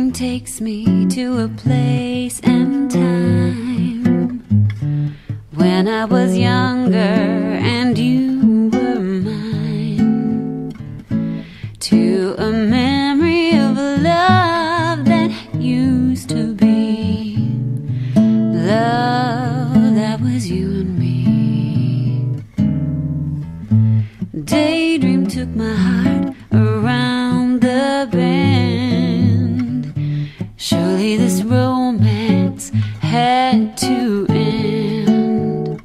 Daydream takes me to a place and time when I was younger and you were mine, to a memory of a love that used to be, love that was you and me. Daydream took my heart around the bend. Surely this romance had to end.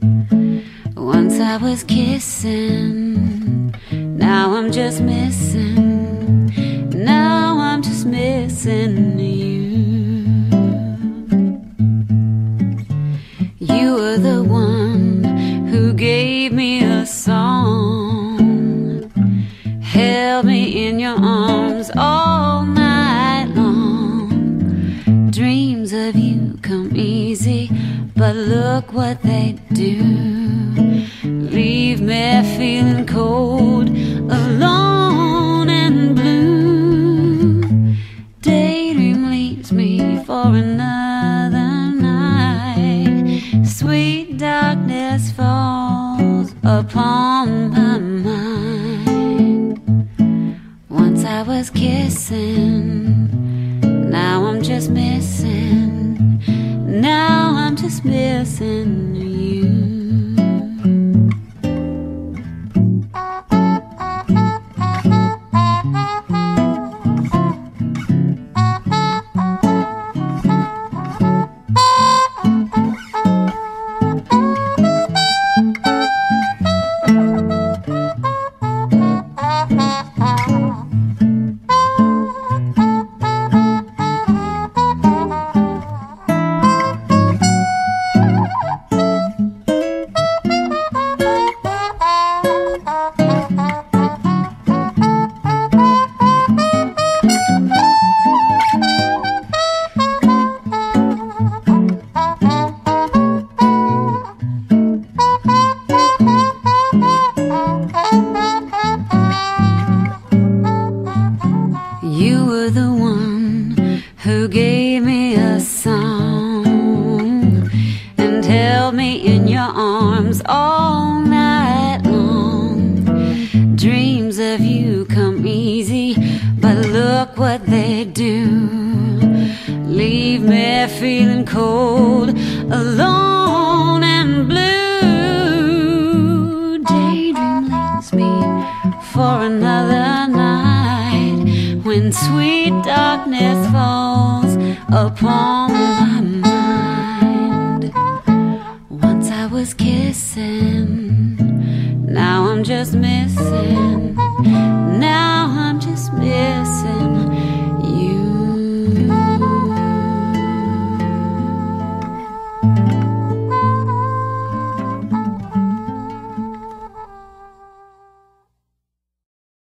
Once I was kissing, now I'm just missing. Now I'm just missing you. You were the one who gave me a song, held me in your arms all night long. Dreams of you come easy, but look what they do. Leave me feeling cold, alone and blue. Daydream leaves me for another night. Sweet darkness falls upon my mind. Once I was kissing, now I'm just missing. Now I'm just missing you. You were the one who gave me a song and held me in your arms all night long. Dreams of you come easy, but look what they do. Leave me feeling cold, alone and blue. Daydream leaves me for another night, when sweet darkness falls upon my mind. Once I was kissing, now I'm just missing. Now I'm just missing